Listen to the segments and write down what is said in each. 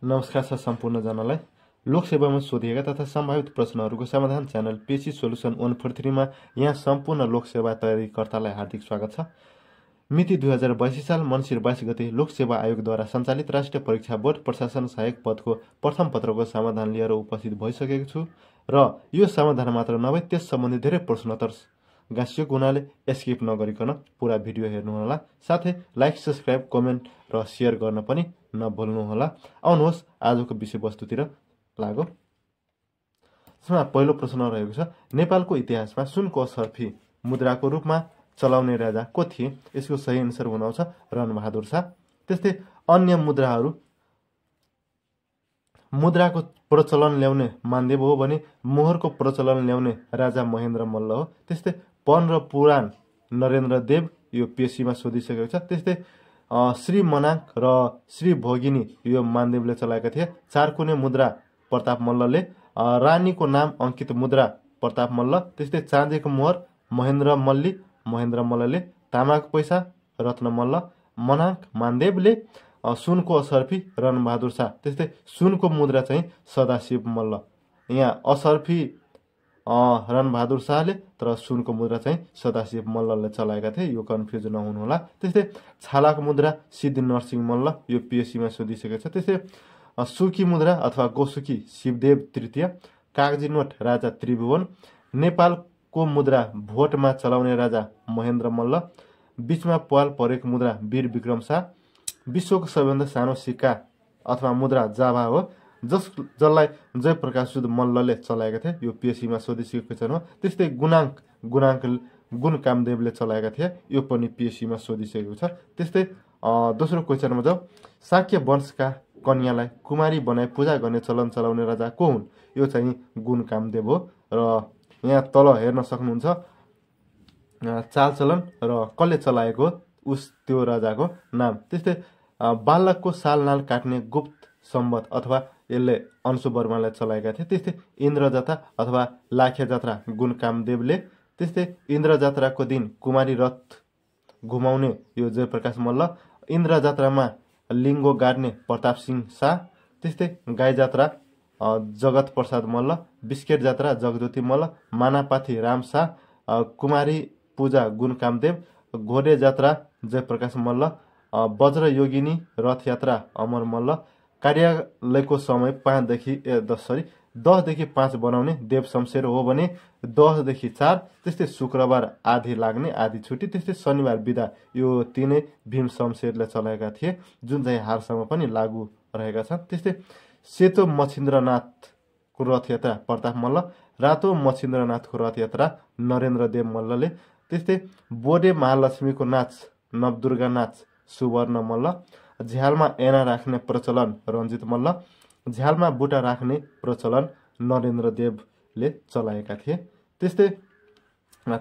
नमस्कार छ सम्पूर्ण जनालाई। लोकसेवामा सोधिएका तथा सम्भावित प्रश्नहरूको समाधान च्यानल पेसी सोल्युसन 143 मा यहाँ सम्पूर्ण लोकसेवा तयारीकर्तालाई हार्दिक स्वागत छ। मिति 2082 साल मङ्सिर 22 गते लोकसेवा आयोगद्वारा सञ्चालित राष्ट्रिय परीक्षा बोर्ड प्रशासन सहायक पदको प्रथम पत्रको समाधान लिएर उपस्थित भइसकेको छु र यो समाधान मात्र नभए त्यस सम्बन्धी धेरै प्रश्नोत्तर गाँसिएको हुनाले एस्किप नगरिकन पुरा भिडियो हेर्नुहोला। साथै लाइक, सब्स्क्राइब, कमेन्ट र सेयर गर्न पनि नभुल्नुहोला। आउनुहोस् आजको विषयवस्तुतिर लागौँ। यसमा पहिलो प्रश्न रहेको छ, नेपालको इतिहासमा सुनको असर्फी मुद्राको रूपमा चलाउने राजा को थिए? यसको सही एन्सर हुन आउँछ रणबहादुर शाह। त्यस्तै अन्य मुद्राको प्रचलन ल्याउने मानदेव हो भने मोहरको प्रचलन ल्याउने राजा महेन्द्र मल्ल हो। त्यस्तै पन र पुराण नरेन्द्र देव, यो पेशीमा सोधिसकेको छ। त्यस्तै श्री मनाङ र श्री भोगिनी यो मानदेवले चलाएका थिए। चारकुने मुद्रा प्रताप मल्लले, रानीको नाम अङ्कित मुद्रा प्रताप मल्ल, त्यस्तै चाँदीको मोहर महेन्द्र मल्लले, तामाको पैसा रत्न मल्ल, मनाङ मानदेवले, सुनको असर्फी रणबहादुर शाह, त्यस्तै सुनको मुद्रा चाहिँ सदाशिव मल्ल। यहाँ असर्फी रणबहादुर शाहले तर सुनको मुद्रा चाहिँ सदाशिव मल्लले चलाएका थिए, यो कन्फ्युज नहुनुहोला। त्यस्तै छालाको मुद्रा सिद्धि नरसिंह मल्ल, यो पिएससीमा सोधिसकेको छ। त्यस्तै सुकी मुद्रा अथवा गौसुकी शिवदेव तृतीय, कागजी नोट राजा त्रिभुवन, नेपालको मुद्रा भोटमा चलाउने राजा महेन्द्र मल्ल, बीचमा पाल परेको मुद्रा वीर विक्रम शाह, विश्वको सबैभन्दा सानो सिक्का अथवा मुद्रा जाभा हो जसलाई जयप्रकाश सुद मल्लले चलाएका थिए, यो पिएससीमा सोधिसकेको क्वेसन हो। त्यस्तै गुण कामदेवले चलाएका थिए, यो पनि पिएससीमा सोधिसकेको छ। त्यस्तै दोस्रो क्वेसनमा जाउँ, शाक्य वंशका कन्यालाई कुमारी बनाई पूजा गर्ने चलन चलाउने राजा को हुन्? यो चाहिँ गुण कामदेव हो र यहाँ तल हेर्न सक्नुहुन्छ चालचलन र कसले चलाएको त्यो राजाको नाम। त्यस्तै बालकको सालनाल काट्ने गुप्त सम्वत अथवा यसले अंशु वर्मालाई चलाएका थिए। त्यस्तै इन्द्र जात्रा अथवा लाखे जात्रा गुण कामदेवले, त्यस्तै इन्द्र जात्राको दिन कुमारी रथ घुमाउने यो जयप्रकाश मल्ल, इन्द्र जात्रामा लिङ्गो गाड्ने प्रताप सिंह शाह, त्यस्तै गाई जात्रा जगत प्रसाद मल्ल, बिस्केट जात्रा जगज्योति मल्ल, मानापाथी राम शाह, कुमारी पूजा गुण कामदेव, घोडे जात्रा जयप्रकाश मल्ल, वज्र योगिनी रथ यात्रा अमर मल्ल, कार्यालयको समय 10 देखि 5 बनाउने देव शमशेर हो भने 10 देखि 4, त्यस्तै शुक्रबार आधी लाग्ने आधी छुट्टी, त्यस्तै शनिबार बिदा, यो तीनै भीम शमशेरले चलाएका थिए जुन चाहिँ हालसम्म पनि लागू रहेका छन्। त्यस्तै सेतो मच्छिन्द्रनाथको रथयात्रा प्रताप मल्ल, रातो मच्छिन्द्रनाथको रथयात्रा नरेन्द्र देव मल्लले, त्यस्तै बोडे महालक्ष्मीको नाच नवदुर्गा नाच सुवर्ण मल्ल, झ्यालमा ऐना राख्ने प्रचलन रञ्जित मल्ल, झ्यालमा बुटा राख्ने प्रचलन नरेन्द्र देवले चलाएका थिए। त्यस्तै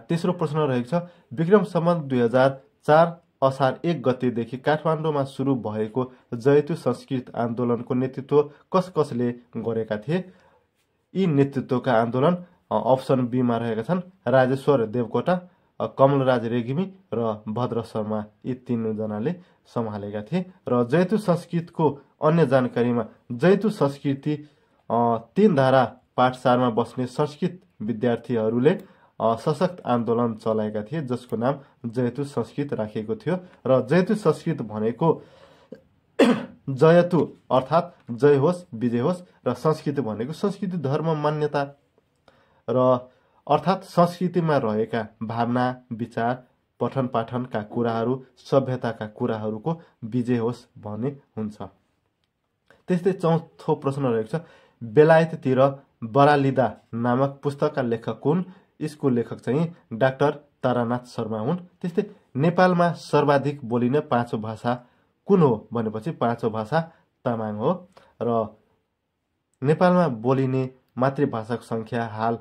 तेस्रो प्रश्न रहेको छ, विक्रम सम्वत 2004 असार 1 गतेदेखि काठमाडौँमा सुरु भएको जयतु संस्कृत आन्दोलनको नेतृत्व कसले गरेका थिए? यी नेतृत्वका आन्दोलन अप्सन बीमा रहेका छन् राजेश्वर देवकोटा, कमलराज रेग्मी र भद्र शर्मा, यी तीनजनाले सम्हालेका थिए। र जयतु संस्कृतको अन्य जानकारीमा जयतु संस्कृति 3 धारा पाठ 4मा बस्ने संस्कृत विद्यार्थीहरूले सशक्त आन्दोलन चलाएका थिए जसको नाम जयतु संस्कृत राखिएको थियो। र जयतु संस्कृत भनेको जयतु अर्थात् जय होस् विजय होस् र संस्कृति भनेको संस्कृति धर्म मान्यता र अर्थात् संस्कृतिमा रहेका भावना विचार पठन पाठनका कुराहरू सभ्यताका कुराहरूको विजय होस् भन्ने हुन्छ। त्यस्तै चौथो प्रश्न रहेको छ, बेलायततिर बरालिदा नामक पुस्तकका लेखक हुन्? यसको लेखक चाहिँ डाक्टर तारानाथ शर्मा हुन्। त्यस्तै नेपालमा सर्वाधिक बोलिने 5औं भाषा कुन हो भनेपछि 5औं भाषा तामाङ हो र नेपालमा बोलिने मातृभाषाको सङ्ख्या हाल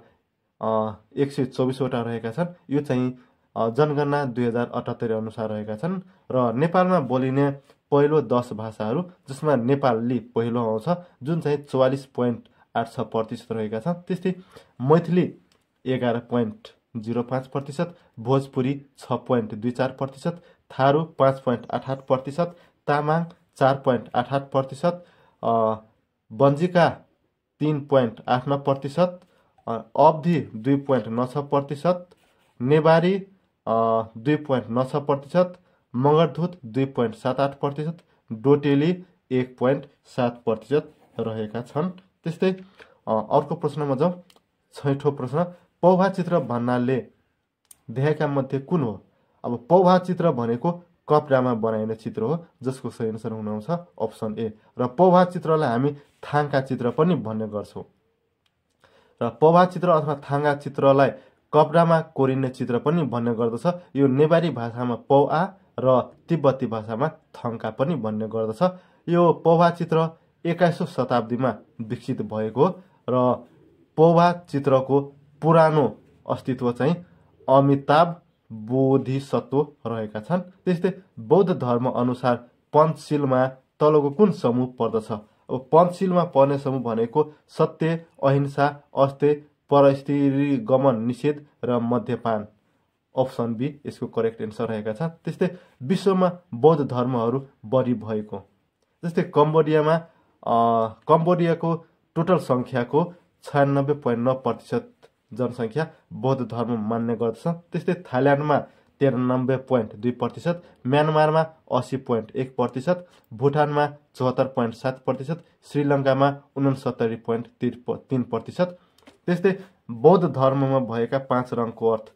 124 वटा रहेका छन्। यो चाहिँ जनगणना 2078 अनुसार रहेका छन् र नेपालमा बोलिने पहिलो 10 भाषाहरू जसमा नेपाली पहिलो आउँछ जुन चाहिँ 44.86% रहेका छन्। त्यस्तै मैथिली 11.05%, भोजपुरी 6.24%, थारू 5.88%, तामाङ 4.88%, बन्जिका 3.89%, अवधि 2.96%, नेवारी 2.96%, मगरधुत 2.78%, डोटेली 1.7% रहेका छन्। त्यस्तै अर्को प्रश्नमा जाउँ। 6औं प्रश्न, पौभा चित्र भन्नाले देखाएका मध्ये कुन हो? अब पौभा चित्र भनेको कपडामा बनाइने चित्र हो, जसको सही आन्सर हुनुहुन्छ अप्सन ए। र पौभा चित्रलाई हामी थाङका चित्र पनि भन्ने गर्छौँ। र पौभा चित्र अथवा थाङ्गा चित्रलाई कपडामा कोरिने चित्र पनि भन्ने गर्दछ। यो नेवारी भाषामा पौआ र तिब्बती भाषामा थङ्का पनि भन्ने गर्दछ। यो पौभा चित्र 21औं शताब्दीमा विकसित भएको र पौभा चित्रको पुरानो अस्तित्व चाहिँ अमिताभ बोधिसत्व रहेका छन्। त्यस्तै बौद्ध धर्म अनुसार पञ्चशीलमा तलको कुन समूह पर्दछ? अब पञ्चशीलमा पर्ने समूह भनेको सत्य, अहिंसा, अस्तेय, परस्त्रीगमन निषेध र मद्यपान। अप्सन बी यसको करेक्ट एन्सर रहेका छन्। त्यस्तै विश्वमा बौद्ध धर्महरू बढी भएको, जस्तै कम्बोडियाको टोटल सङ्ख्याको 96.9% जनसङ्ख्या बौद्ध धर्म मान्ने गर्दछ। त्यस्तै थाइल्यान्डमा 93.2%, म्यानमारमा 80.1%, भुटानमा 74.7%, श्रीलङ्कामा 69.3%। त्यस्तै बौद्ध धर्ममा भएका 5 रङको अर्थ।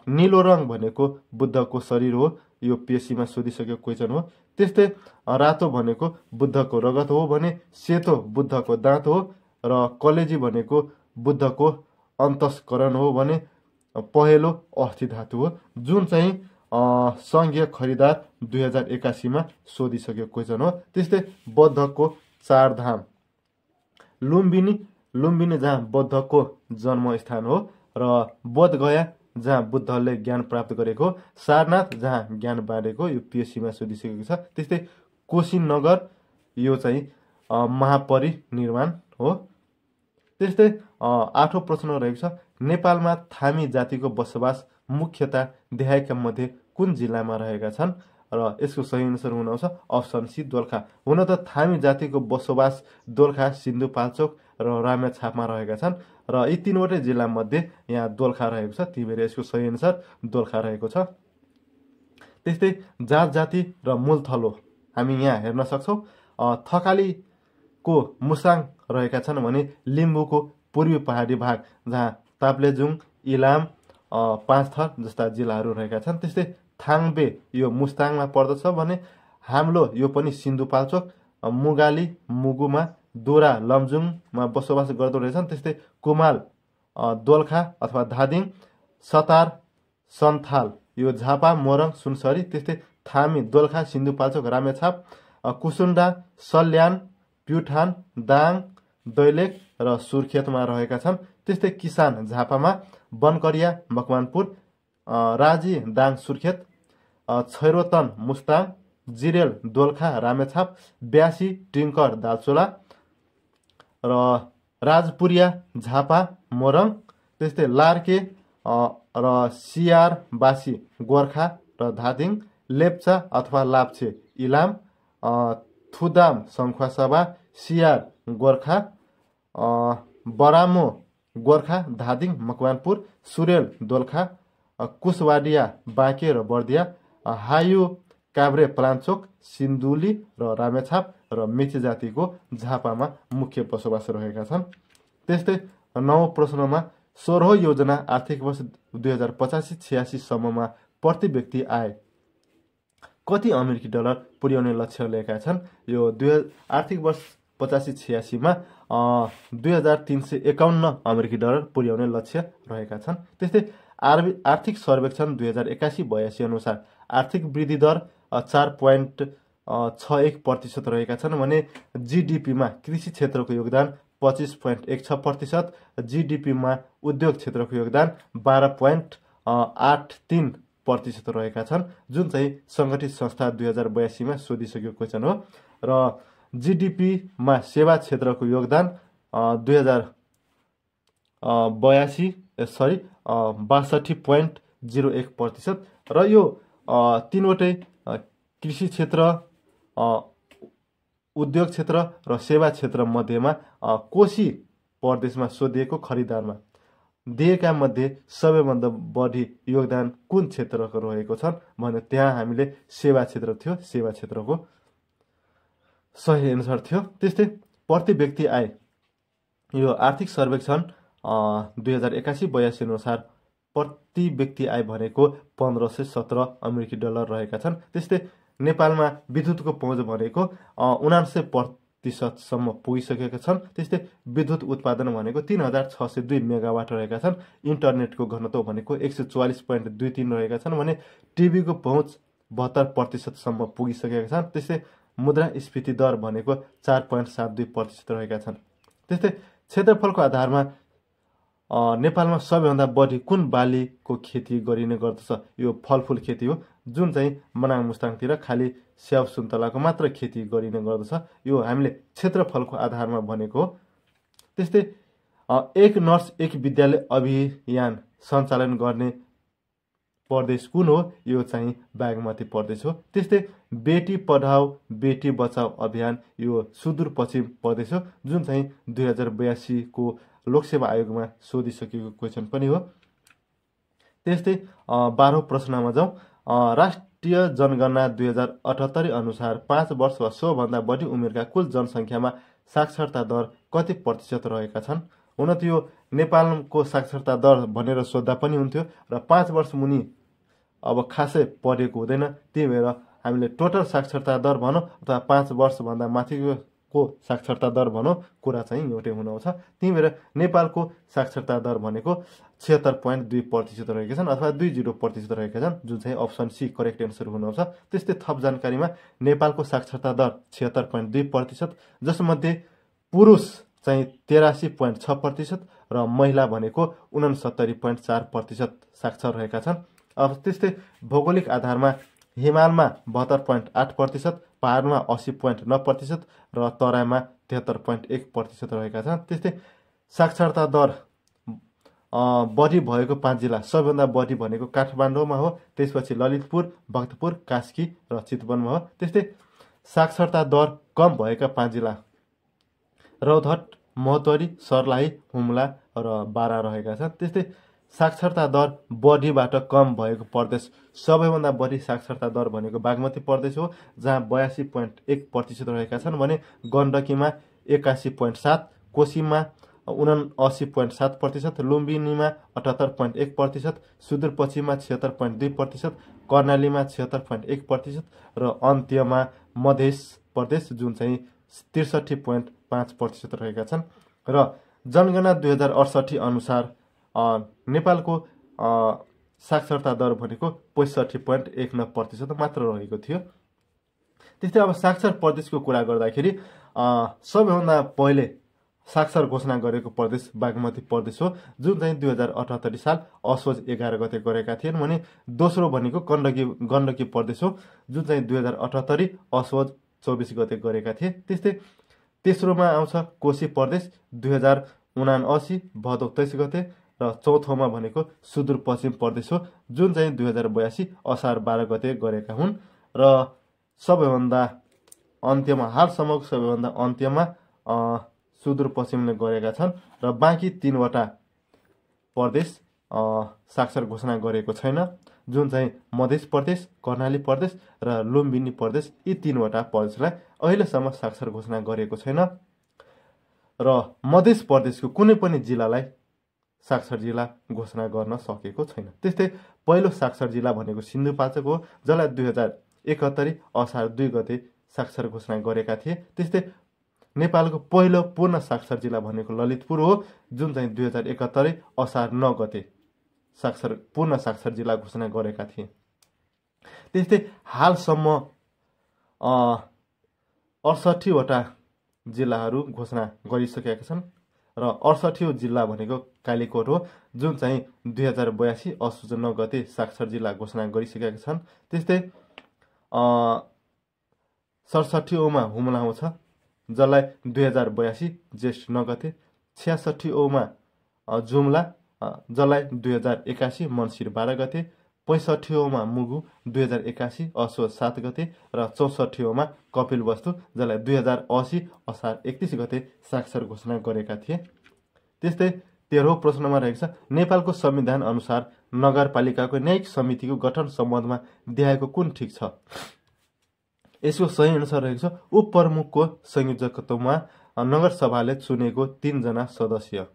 निलो रङ भनेको बुद्धको शरीर हो, यो पेशीमा सोधिसकेको क्वेसन हो। त्यस्तै रातो भनेको बुद्धको रगत हो भने सेतो बुद्धको दाँत हो, र कलेजी भनेको बुद्धको अन्तस्करण हो भने पहेँलो अस्थि धातु हो, जुन चाहिँ सङ्घीय खरिदार 2081 सोधिसकेको क्वेसन हो। त्यस्तै बौद्धको 4 धाम। लुम्बिनी जहाँ बुद्धको जन्मस्थान हो, र बोधगया जहाँ बुद्धले ज्ञान प्राप्त गरेको, सारनाथ जहाँ ज्ञान बाँडेको, यो पिएससीमा सोधिसकेको छ। त्यस्तै कुशीनगर यो चाहिँ महापरिनिर्वाण हो। त्यस्तै 8औं प्रश्न रहेको छ, नेपालमा थामी जातिको बसोबास मुख्यतः देखाएका मध्ये कुन जिल्लामा रहेका छन्? र यसको सही आन्सर हुनुहुन्छ अप्सन सी दोलखा। हुन त थामी जातिको बसोबास दोलखा, सिन्धुपाल्चोक र रामेछापमा रहेका छन्, र यी 3वटै जिल्ला मध्ये यहाँ दोलखा रहेको छ। त्यही भएर यसको सही आन्सर दोलखा रहेको छ। त्यस्तै जात जाति र मूल थलो हामी यहाँ हेर्न सक्छौँ। थकालीको मुसाङ रहेका छन् भने लिम्बूको पूर्वी पहाडी भाग जहाँ ताप्लेजुङ, इलाम, पाँचथर जस्ता जिल्लाहरू रहेका छन्। त्यस्तै थाङबे यो मुस्ताङमा पर्दछ भने हाम्लो यो पनि सिन्धुपाल्चोक, मुगाली मुगुमा, दोरा लमजुङमा बसोबास गर्दो रहेछन्। त्यस्तै कुमाल दोलखा अथवा धादिङ, सतार सन्थाल यो झापा, मोरङ, सुनसरी। त्यस्तै थामी दोलखा, सिन्धुपाल्चोक, रामेछाप, कुसुन्डा, सल्यान, प्युठान, दाङ, दैलेख र सुर्खेतमा रहेका छन्। त्यस्तै किसान झापामा, बनकरिया मकवानपुर, राजी दाङ सुर्खेत, छैरोतन मुस्ताङ, जिरेल दोलखा रामेछाप, ब्यासी टिङ्कर दालचोला र राजपुरिया झापा मोरङ। त्यस्तै लार्के र सियारबासी गोर्खा र धादिङ, लेप्चा अथवा लाप्चे इलाम, थुदाम सङ्खुवासभा सियार गोर्खा, बरामो गोर्खा धादिङ मकवानपुर, सुरेल दोलखा, कुशवाडिया बाँके र बर्दिया, हायु काभ्रे पलाञ्चोक, सिन्धुली र रामेछाप र मेची जातिको झापामा मुख्य बसोबास रहेका छन्। त्यस्तै 9औं प्रश्नमा 16औं योजना आर्थिक वर्ष 2085-86 सम्ममा प्रति व्यक्ति आय कति अमेरिकी डलर पुर्याउने लक्ष्य लिएका छन्? यो आर्थिक वर्ष 85-86 मा 2351 अमेरिकी डलर पुर्याउने लक्ष्य रहेका छन्। त्यस्तै आर्थिक सर्वेक्षण 2081-82 अनुसार आर्थिक वृद्धि दर 4.61% रहेका छन् भने जीडीपीमा कृषि क्षेत्रको योगदान 25.16%, जीडीपीमा उद्योग क्षेत्रको योगदान 12.83% रहेका छन्, जुन चाहिँ सङ्गठित संस्था 2082 सोधिसकेको क्वेसन हो। र जीडीपीमा सेवा क्षेत्रको योगदान 62.01% र यो 3वटै कृषि क्षेत्र, उद्योग क्षेत्र र सेवा क्षेत्र मध्येमा कोशी प्रदेशमा सोधिएको खरिदारमा दिएका मध्ये सबैभन्दा बढी योगदान कुन क्षेत्रको रहेको छन् भने त्यहाँ हामीले सेवा क्षेत्र थियो। सेवा क्षेत्रको सही एन्सर थियो। त्यस्तै प्रति व्यक्ति आय, यो आर्थिक सर्वेक्षण 2081-82 अनुसार प्रति व्यक्ति आय भनेको 1517 अमेरिकी डलर रहेका छन्। त्यस्तै नेपालमा विद्युतको पहुँच भनेको 99% पुगिसकेका छन्। त्यस्तै विद्युत उत्पादन भनेको 3602 मेगावाट रहेका छन्। इन्टरनेटको घनत्व भनेको 144.23 रहेका छन् भने टिभीको पहुँच 72% पुगिसकेका छन्। त्यस्तै मुद्रास्फीति दर भनेको 4.72% रहेका छन्। त्यस्तै क्षेत्रफलको आधारमा नेपालमा सबैभन्दा बढी कुन बालीको खेती गरिने गर्दछ? यो फलफुल खेती हो, जुन चाहिँ मनाङ मुस्ताङतिर खालि स्याउ सुन्तलाको मात्र खेती गरिने गर्दछ। यो हामीले क्षेत्रफलको आधारमा भनेको हो। त्यस्तै एक नर्स एक विद्यालय अभियान सञ्चालन गर्ने प्रदेश कुन हो? यो चाहिँ बागमती प्रदेश हो। त्यस्तै बेटी पढाओ बेटी बचाओ अभियान यो सुदूरपश्चिम प्रदेश हो, जुन चाहिँ 2082 को लोकसेवा आयोगमा सोधिसकेको क्वेसन पनि हो। त्यस्तै 12औं प्रश्नमा जाउँ। राष्ट्रिय जनगणना 2078 अनुसार 5 वर्ष वा सोभन्दा बढी उमेरका कुल जनसङ्ख्यामा साक्षरता दर कति प्रतिशत रहेका छन्? हुन त यो नेपालको साक्षरता दर भनेर सोद्धा पनि हुन्थ्यो र 5 वर्ष मुनि अब खासै पढेको हुँदैन, त्यही भएर हामीले टोटल साक्षरता दर भनौँ अथवा 5 वर्षभन्दा माथिको साक्षरता दर भनौँ, कुरा चाहिँ एउटै हुनुहुन्छ। त्यही भएर नेपालको साक्षरता दर भनेको 76.2% रहेका छन् अथवा 20% रहेका छन्, जुन चाहिँ अप्सन सी करेक्ट एन्सर हुनुहुन्छ। त्यस्तै थप जानकारीमा नेपालको साक्षरता दर 76.2%, जसमध्ये पुरुष चाहिँ 83.6% र महिला भनेको 69.4% साक्षर रहेका छन्। अब त्यस्तै भौगोलिक आधारमा हिमालमा 72.8%, पहाडमा 80.9% र तराईमा 73.1% रहेका छन्। त्यस्तै साक्षरता दर बढी भएको 5 जिल्ला सबैभन्दा बढी भनेको काठमाडौँमा हो, त्यसपछि ललितपुर, भक्तपुर, कास्की र चितवनमा हो। त्यस्तै साक्षरता दर कम भएका 5 जिल्ला रौतहट, महोत्तरी, सर्लाही, हुम्ला र बारा रहेका छन्। त्यस्तै साक्षरता दर बढीबाट कम भएको प्रदेश सबैभन्दा बढी साक्षरता दर भनेको बागमती प्रदेश हो, जहाँ 82.1% रहेका छन् भने गण्डकीमा 81.7%, कोशीमा 79.7%, लुम्बिनीमा 78.1%, सुदूरपश्चिममा 76.2%, कर्णालीमा 76.1% र अन्त्यमा मध्य प्रदेश जुन चाहिँ 63.5% रहेका छन्। र जनगणना 2068 अनुसार नेपालको साक्षरता दर भनेको 65.19% मात्र रहेको थियो। त्यस्तै अब साक्षर प्रदेशको कुरा गर्दाखेरि सबैभन्दा पहिले साक्षर घोषणा गरेको प्रदेश बागमती प्रदेश हो, जुन चाहिँ 2078 साल असोज 11 गते गरेका थिए भने दोस्रो भनेको गण्डकी प्रदेश हो, जुन चाहिँ 2078 असोज 24 गते गरेका थिए। त्यस्तै तेस्रोमा आउँछ कोशी प्रदेश 2079 भदौ 23 गते र चौथोमा भनेको सुदूरपश्चिम प्रदेश हो, जुन चाहिँ 2082 असार 12 गते गरेका हुन्। र सबैभन्दा अन्त्यमा हालसम्मको सबैभन्दा अन्त्यमा सुदूरपश्चिमले गरेका छन् र बाँकी 3वटा प्रदेश साक्षर घोषणा गरेको छैन, जुन चाहिँ मध्य प्रदेश, कर्णाली प्रदेश र लुम्बिनी प्रदेश। यी 3वटा प्रदेशलाई अहिलेसम्म साक्षर घोषणा गरेको छैन र मध्य प्रदेशको कुनै पनि जिल्लालाई साक्षर जिल्ला घोषणा गर्न सकेको छैन। त्यस्तै पहिलो साक्षर जिल्ला भनेको सिन्धुपाल्चोक हो, जसलाई 2071 असार 2 गते साक्षर घोषणा गरेका थिए। त्यस्तै नेपालको पहिलो पूर्ण साक्षर जिल्ला भनेको ललितपुर हो, जुन चाहिँ 2071 असार 9 गते पूर्ण साक्षर जिल्ला घोषणा गरेका थिए। त्यस्तै हालसम्म 68वटा जिल्लाहरू घोषणा गरिसकेका छन् र 68औं जिल्ला भनेको कालीकोट हो, जुन चाहिँ 2082 असोज 9 गते साक्षर जिल्ला घोषणा गरिसकेका छन्। त्यस्तै 67औंमा हुम्ला आउँछ, जसलाई 2082 जेष्ठ 9 गते, 66औंमा जुम्ला, जसलाई 2081 मङ्सिर 12 गते, 65औं मुगु 2081 असोज 7 गते र 64औं कपिलवस्तु जसलाई 2080 असार 31 गते साक्षर घोषणा गरेका थिए। त्यस्तै 13औं प्रश्नमा रहेको छ नेपालको संविधान अनुसार नगरपालिकाको न्यायिक समितिको गठन सम्बन्धमा दिएको कुन ठिक छ। यसको सही अनुसार रहेको छ उपप्रमुखको संयोजकत्वमा नगरसभाले चुनेको 3 जना सदस्य।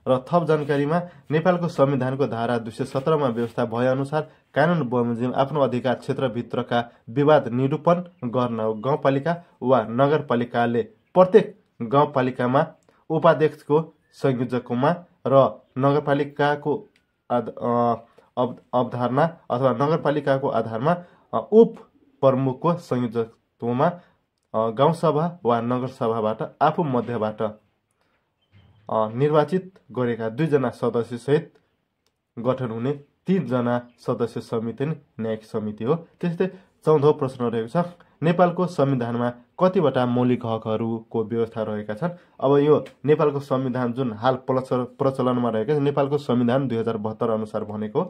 र थप जानकारीमा नेपालको संविधानको धारा 217 मा व्यवस्था भए अनुसार कानून बमोजिम आफ्नो अधिकार क्षेत्रभित्रका विवाद निरूपण गर्न गाउँपालिका वा नगरपालिकाले प्रत्येक गाउँपालिकामा उपाध्यक्षको संयोजकमा र नगरपालिकाको अवधारणा अथवा नगरपालिकाको आधारमा उप प्रमुखको संयोजकत्वमा गाउँसभा वा नगरसभाबाट आफू मध्यबाट निर्वाचित गरेका 2 जना सदस्य सहित गठन हुने 3 जना सदस्य समिति नै न्यायिक समिति हो। त्यस्तै 14औं प्रश्न रहेको छ नेपालको संविधानमा कतिवटा मौलिक हकहरूको व्यवस्था रहेका छन्। अब यो नेपालको संविधान जुन हाल प्रचलनमा रहेको छ नेपालको संविधान 2072 अनुसार भनेको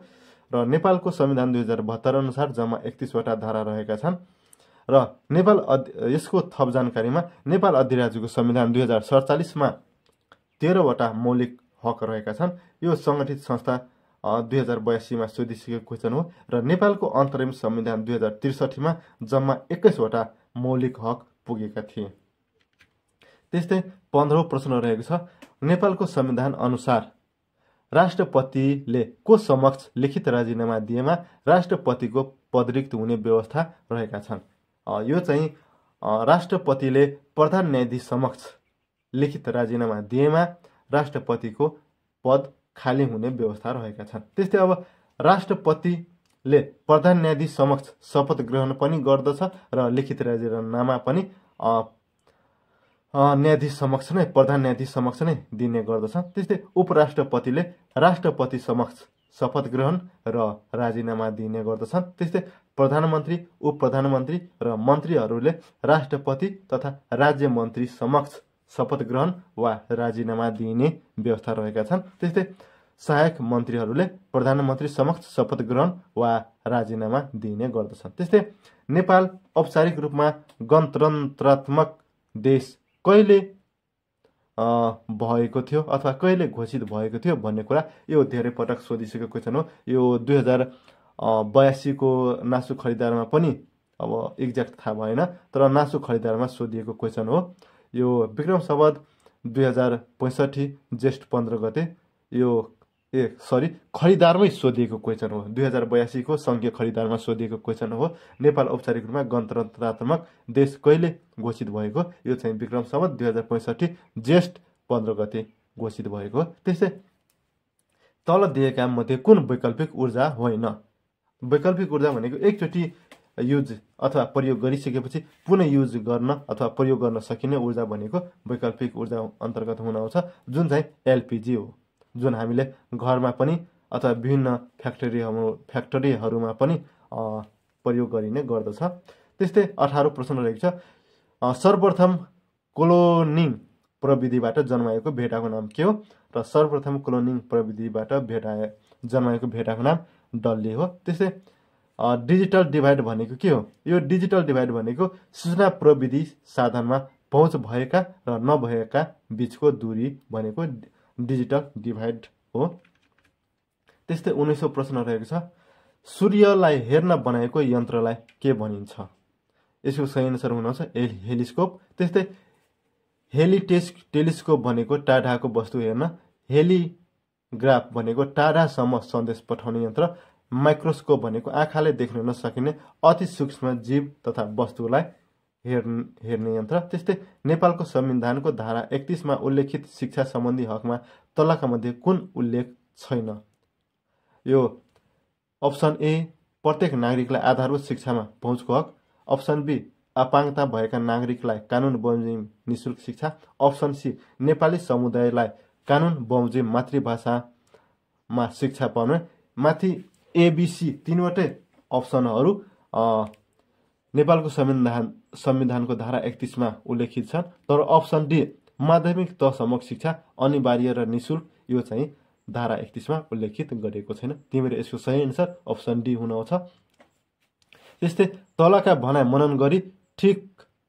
र नेपालको संविधान 2072 अनुसार जम्मा 31 वटा धारा रहेका छन्। र नेपाल यसको थप जानकारीमा नेपाल अधिराज्यको संविधान 2047 मा 13 वटा मौलिक हक रहेका छन्। यो संगठित संस्था 2082 मा सोधिसकेको क्वेसन हो र नेपालको अन्तरिम संविधान 2063 मा जम्मा 21 वटा मौलिक हक पुगेका थिए। त्यस्तै 15औं प्रश्न रहेको छ नेपालको संविधान अनुसार राष्ट्रपतिले को समक्ष लिखित राजीनामा दिएमा राष्ट्रपतिको पदरिक्त हुने व्यवस्था रहेका छन्। यो चाहिँ राष्ट्रपतिले प्रधान न्यायाधीश समक्ष लिखित राजीनामा दिएमा राष्ट्रपतिको पद खाली हुने व्यवस्था रहेका छन्। त्यस्तै अब राष्ट्रपतिले प्रधान न्यायाधीश समक्ष शपथ ग्रहण पनि गर्दछ र लिखित राजीनामा पनि न्यायाधीश समक्ष नै प्रधान न्यायाधीश समक्ष नै दिने गर्दछ। त्यस्तै उपराष्ट्रपतिले राष्ट्रपति समक्ष शपथ ग्रहण र राजीनामा दिने गर्दछन्। त्यस्तै प्रधानमन्त्री उपप्रधानमन्त्री र मन्त्रीहरूले राष्ट्रपति तथा राज्य मन्त्री समक्ष शपथ ग्रहण वा राजीनामा दिने व्यवस्था रहेका छन्। त्यस्तै सहायक मन्त्रीहरूले प्रधानमन्त्री समक्ष शपथ ग्रहण वा राजीनामा दिने गर्दछन्। त्यस्तै नेपाल औपचारिक रूपमा गणतन्त्रात्मक देश कहिले भएको थियो अथवा कहिले घोषित भएको थियो भन्ने कुरा यो धेरै पटक सोधिसकेको क्वेसन हो। यो 2082 को नासु खरिदारमा पनि अब एक्ज्याक्ट थाहा भएन तर नासु खरिदारमा सोधिएको क्वेसन हो। यो विक्रम सम्वत 2065 जेष्ठ 15 गते यो खरिदारमै सोधिएको क्वेसन हो। 2082 को संघीय खरिदारमा सोधिएको क्वेसन हो। नेपाल औपचारिक रूपमा गणतन्त्रात्मक देश कहिले घोषित भएको यो चाहिँ विक्रम सम्वत 2065 जेष्ठ 15 गते घोषित भएको। त्यस्तै तल दिएका मध्ये कुन वैकल्पिक ऊर्जा होइन। वैकल्पिक ऊर्जा भनेको एकचोटि युज अथवा प्रयोग गरिसकेपछि पुनः युज गर्न अथवा प्रयोग गर्न सकिने ऊर्जा भनेको वैकल्पिक ऊर्जा अन्तर्गत हुन आउँछ जुन चाहिँ एलपीजी हो जुन हामीले घरमा पनि अथवा विभिन्न फ्याक्टरीहरूमा पनि प्रयोग गरिने गर्दछ। त्यस्तै 18 प्रश्न रहेको छ सर्वप्रथम क्लोनिङ प्रविधिबाट जन्माएको भेडाको नाम के हो र सर्वप्रथम क्लोनिङ प्रविधिबाट जन्माएको भेडाको नाम डल्ली हो। त्यस्तै डिजिटल डिभाइड भनेको के हो। यो डिजिटल डिभाइड भनेको सूचना प्रविधि साधनमा पहुँच भएका र नभएका बीचको दूरी भनेको डिजिटल डिभाइड हो। त्यस्तै 19औं प्रश्न रहेको छ सूर्यलाई हेर्न बनाएको यन्त्रलाई के भनिन्छ। यसको सही अनुसार हुनुहुन्छ हेलिस्कोप। त्यस्तै टेलिस्कोप भनेको टाढाको वस्तु हेर्न, हेलिग्राफ भनेको टाढासम्म सन्देश पठाउने यन्त्र, माइक्रोस्कोप भनेको आँखाले देख्न नसकिने अति सूक्ष्म जीव तथा वस्तुलाई हेर्ने यन्त्र। त्यस्तै नेपालको संविधानको धारा 31 मा उल्लेखित शिक्षा सम्बन्धी हकमा तलका मध्ये कुन उल्लेख छैन। यो अप्सन ए प्रत्येक नागरिकलाई आधारभूत शिक्षामा पहुँचको हक, अप्सन बी अपाङ्गता भएका नागरिकलाई कानुन बमोजिम निशुल्क शिक्षा, अप्सन सी नेपाली समुदायलाई कानुन बमोजिम मातृभाषामा शिक्षा पाउने। माथि एबीसी तीनवटै अप्सनहरू नेपालको संविधानको धारा 31 मा उल्लेखित छन् तर अप्सन डी माध्यमिक तहसम्म शिक्षा अनिवार्य र निशुल्क यो चाहिँ धारा 31 मा उल्लेखित गरिएको छैन। तिम्रो यसको सही एन्सर अप्सन डी हुन आउँछ। त्यस्तै तलका भनाइ मनन गरी ठिक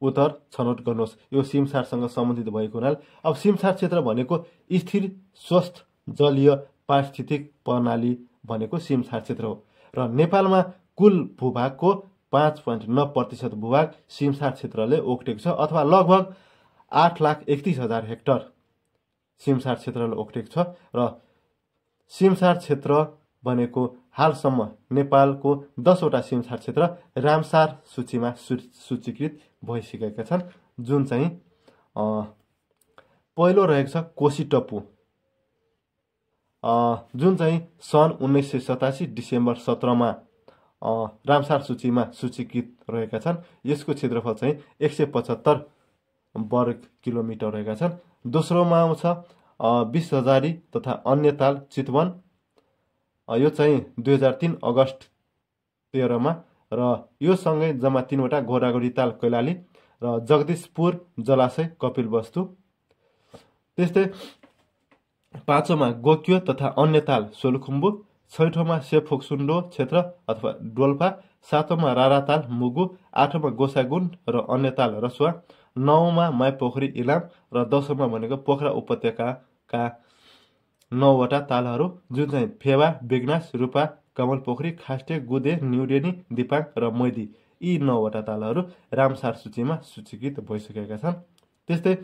उत्तर छनौट गर्नुहोस्। यो सिमसारसँग सम्बन्धित भएको हुनाले अब सिमसार क्षेत्र भनेको स्थिर स्वस्थ जलीय पारिस्थितिक प्रणाली भनेको सिमसार क्षेत्र हो र नेपालमा कुल भूभागको 5.9% भूभाग सिमसार क्षेत्रले ओगटेको छ अथवा लगभग 8,31,000 हेक्टर सिमसार क्षेत्रले ओगटेको छ र सिमसार क्षेत्र भनेको हालसम्म नेपालको 10वटा सिमसार क्षेत्र रामसार सूचीमा सूचीकृत भइसकेका छन्, जुन चाहिँ पहिलो रहेको छ कोसीटप्पू, जुन चाहिँ सन् 1987 डिसेम्बर 17 मा रामसार सूचीमा सूचीकृत रहेका छन्। यसको क्षेत्रफल चाहिँ 175 वर्ग किलोमिटर रहेका छन्। दोस्रोमा आउँछ 20,000 तथा अन्य ताल चितवन, यो चाहिँ 2003 अगस्त 13 मा र यो सँगै जम्मा 3वटा घोडाघोडी ताल कैलाली र जगदीशपुर जलाशय कपिलवस्तु। त्यस्तै 5औंमा गोक्यो तथा अन्य ताल सोलुखुम्बु, 6औंमा सेफोक्सुन्डो क्षेत्र अथवा डोल्पा, 7औंमा राराताल मुगु, 8औंमा गोसागुन र अन्य ताल रसुवा, 9औंमा माइपोखरी इलाम र 10औंमा भनेको पोखरा उपत्यकाका 9वटा तालहरू, जुन चाहिँ फेवा, बेगनास, रूपा, कमलपोखरी, खास्टे, गुदे, न्युडेनी, दिपाङ र मैदी, यी 9वटा तालहरू रामसार सूचीमा सूचीकृत भइसकेका छन्। त्यस्तै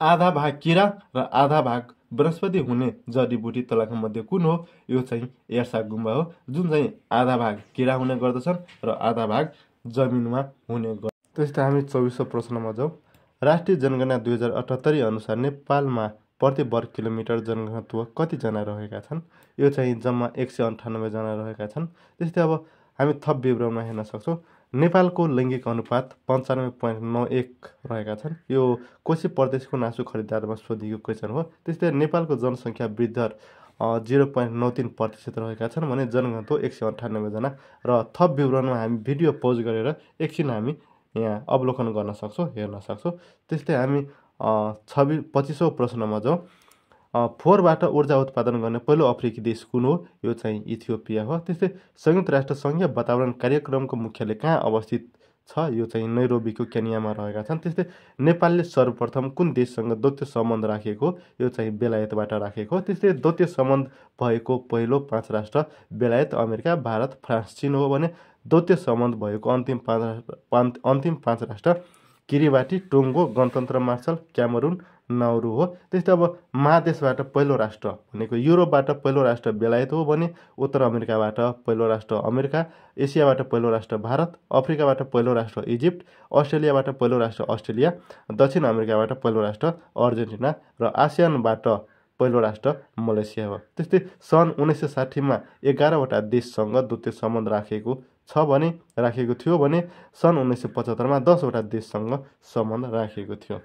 आधा भाग किरा र आधा भाग वनस्पति हुने जडीबुटी तलका मध्ये कुन हो? यो चाहिँ एर्सा गुम्बा हो, जुन चाहिँ आधा भाग किरा हुने गर्दछन् र आधा भाग जमिनमा हुने गर्छ। त्यस्तै हामी 24औं प्रश्नमा जाउँ। राष्ट्रिय जनगणना 2078 अनुसार नेपालमा प्रति वर्ग किलोमिटर जनघनत्व कतिजना रहेका छन्? यो चाहिँ जम्मा 198 जना रहेका छन्। त्यस्तै अब हामी थप विवरणमा हेर्न सक्छौँ। नेपालको लैङ्गिक अनुपात 95.91 रहेका छन्। यो कोशी प्रदेशको नासु खरिदारमा सोधिएको क्वेसन हो। त्यस्तै नेपालको जनसङ्ख्या वृद्धि दर 0.93% रहेका छन् भने जनघनत्व 198 जना। र थप विवरणमा हामी भिडियो पज गरेर एकछिन हामी यहाँ अवलोकन गर्न सक्छौँ, हेर्न सक्छौँ। त्यस्तै हामी 25औं प्रश्नमा जाउँ। फोहोरबाट ऊर्जा उत्पादन गर्ने पहिलो अफ्रिकी देश कुन हो? यो चाहिँ इथियोपिया हो। त्यस्तै संयुक्त राष्ट्र सङ्घीय वातावरण कार्यक्रमको मुख्यालय कहाँ अवस्थित छ? यो चाहिँ नैरोबीको केन्यामा रहेका छन्। त्यस्तै नेपालले सर्वप्रथम कुन देशसँग द्वैत सम्बन्ध राखेको? यो चाहिँ बेलायतबाट राखेको। त्यस्तै द्वैत सम्बन्ध भएको पहिलो 5 राष्ट्र बेलायत, अमेरिका, भारत, फ्रान्स, चीन हो भने द्वैत सम्बन्ध भएको अन्तिम 5 राष्ट्र किरिबाटी, टोङ्गो, गणतन्त्र मार्शल, क्यामरुन, नाउरू हो। त्यस्तै अब महादेशबाट पहिलो राष्ट्र भनेको युरोपबाट पहिलो राष्ट्र बेलायत हो भने उत्तर अमेरिकाबाट पहिलो राष्ट्र अमेरिका, एसियाबाट पहिलो राष्ट्र भारत, अफ्रिकाबाट पहिलो राष्ट्र इजिप्ट, अस्ट्रेलियाबाट पहिलो राष्ट्र अस्ट्रेलिया, दक्षिण अमेरिकाबाट पहिलो राष्ट्र अर्जेन्टिना र आसियानबाट पहिलो राष्ट्र मलेसिया हो। त्यस्तै सन् 1960 मा 11वटा देशसँग द्वैत सम्बन्ध राखेको थियो भने सन् 1975 मा 10वटा देशसँग सम्बन्ध राखेको थियो।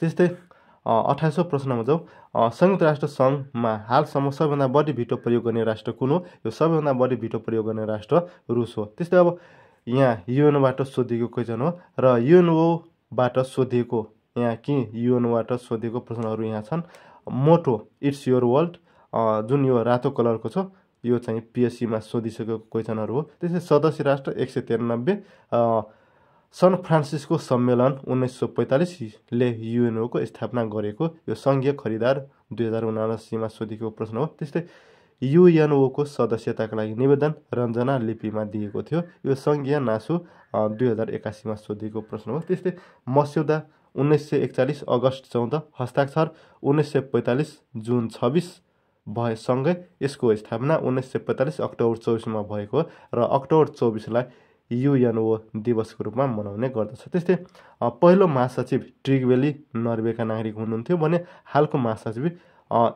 त्यस्तै 28औं प्रश्नमा जाउँ। संयुक्त राष्ट्र सङ्घमा हालसम्म सबैभन्दा बढी भिटो प्रयोग गर्ने राष्ट्र कुन हो? यो सबैभन्दा बढी भिटो प्रयोग गर्ने राष्ट्र रुस हो। त्यस्तै अब यहाँ युएनओबाट सोधिएको क्वेसन हो र युएनओबाट सोधिएको युएनओबाट सोधिएको प्रश्नहरू यहाँ छन्। मोटो इट्स योर वर्ल्ड, जुन यो रातो कलरको छ, यो चाहिँ पिएससीमा सोधिसकेको क्वेसनहरू हो। त्यस्तै सदस्य राष्ट्र 193, सन फ्रान्सिस्को सम्मेलन 1945 ले युएनओको स्थापना गरेको, यो सङ्घीय खरिदार 2079 मा सोधिएको प्रश्न हो। त्यस्तै युएनओको सदस्यताका लागि निवेदन रञ्जना लिपिमा दिएको थियो, यो सङ्घीय नासु 2081 मा सोधिएको प्रश्न हो। त्यस्तै मस्यौदा 1941 अगस्त 14, हस्ताक्षर 1945 जुन 26 भएसँगै यसको स्थापना 1945 अक्टोबर 24 मा भएको र अक्टोबर 24 लाई युएनओ दिवसको रूपमा मनाउने गर्दछ। त्यस्तै पहिलो महासचिव ट्रिगवेली नर्वेका नागरिक हुनुहुन्थ्यो भने हालको महासचिव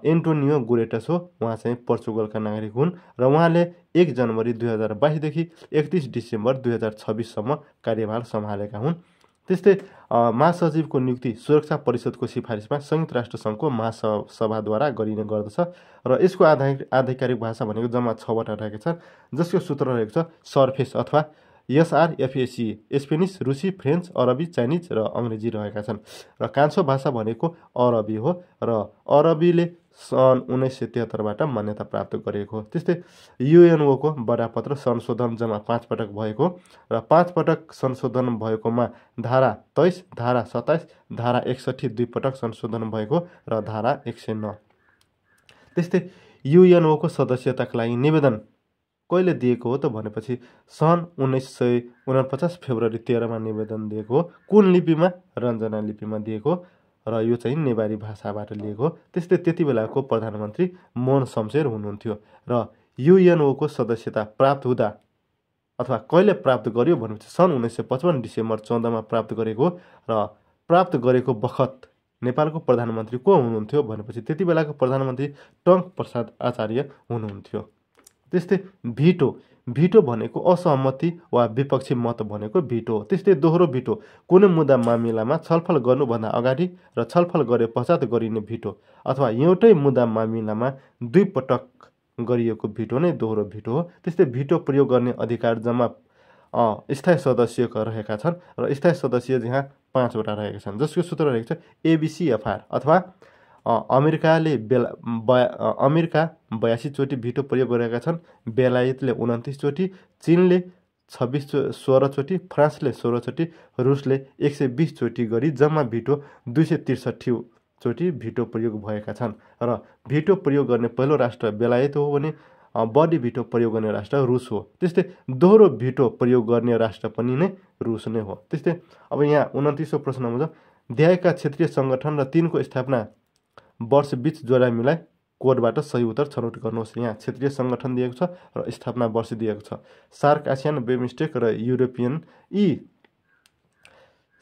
एन्टोनियो गुटेरेस हो, उहाँ चाहिँ पोर्चुगलका नागरिक हुन् र उहाँले 1 जनवरी 2022 देखि 31 डिसेम्बर 2026 सम्म कार्यभार सम्हालेका हुन्। त्यस्तै महासचिवको नियुक्ति सुरक्षा परिषदको सिफारिसमा संयुक्त राष्ट्र सङ्घको महासभाद्वारा गरिने गर्दछ र यसको आधिकारिक भाषा भनेको जम्मा 6वटा रहेको छ, जसको सूत्र रहेको छ सर्फेस अथवा SRFAC, स्पेनिस, रुसी, फ्रेन्च, अरबी, चाइनिज र अङ्ग्रेजी रहेका छन् र कान्छो भाषा भनेको अरबी हो र अरबीले सन् 1973बाट मान्यता प्राप्त गरेको हो। त्यस्तै युएनओको बडापत्र संशोधन जम्मा 5 पटक भएको र 5 पटक संशोधन भएकोमा धारा 23, धारा 27, धारा 61 2 पटक संशोधन भएको र धारा 109। त्यस्तै युएनओको सदस्यताका लागि निवेदन कहिले दिएको हो त भनेपछि सन् 1949 फेब्रुअरी 13मा निवेदन दिएको हो। कुन लिपिमा? रञ्जना लिपिमा दिएको र यो चाहिँ नेवारी भाषाबाट लिएको। त्यस्तै त्यति बेलाको प्रधानमन्त्री मोहन शमशेर हुनुहुन्थ्यो र युएनओको सदस्यता प्राप्त हुँदा अथवा कहिले प्राप्त गर्यो भनेपछि सन् 1955 डिसेम्बर 14मा प्राप्त गरेको र प्राप्त गरेको बखत नेपालको प्रधानमन्त्री को हुनुहुन्थ्यो भनेपछि त्यति बेलाको प्रधानमन्त्री टङ्क प्रसाद आचार्य हुनुहुन्थ्यो। त्यस्तै भिटो भनेको असहमति वा विपक्षी मत भनेको भिटो हो। त्यस्तै दोहोरो भिटो कुनै मुद्दा मामिलामा छलफल गर्नुभन्दा अगाडि र छलफल गरे पश्चात गरिने भिटो अथवा एउटै मुद्दा मामिलामा 2 पटक गरिएको भिटो नै दोहोरो भिटो हो। त्यस्तै भिटो प्रयोग गर्ने अधिकार जम्मा स्थायी सदस्यका रहेका छन् र स्थायी सदस्य यहाँ 5 वटा रहेका छन्, जसको सूत्र रहेको छ एबिसिएफआर अथवा अमेरिकाले अमेरिका 82 चोटि भिटो प्रयोग गरेका छन्, बेलायतले 29 चोटि, चीनले 16 चोटि, फ्रान्सले 16 चोटि, रुसले 120 चोटि गरी जम्मा भिटो 263 चोटि भिटो प्रयोग भएका छन् र भिटो प्रयोग गर्ने पहिलो राष्ट्र बेलायत हो भने बढी भिटो प्रयोग गर्ने राष्ट्र रुस हो। त्यस्तै दोहोरो भिटो प्रयोग गर्ने राष्ट्र पनि नै रुस नै हो। त्यस्तै अब यहाँ 29औं प्रश्नमा छ दिएका क्षेत्रीय सङ्गठन र तिनको स्थापना वर्ष बीच जोडा मिलाइ कोडबाट सही उत्तर छनौट गर्नुहोस्। यहाँ क्षेत्रीय सङ्गठन दिएको छ र स्थापना वर्ष दिएको छ। सार्क, आसियान, बिमस्टेक र युरोपियन यी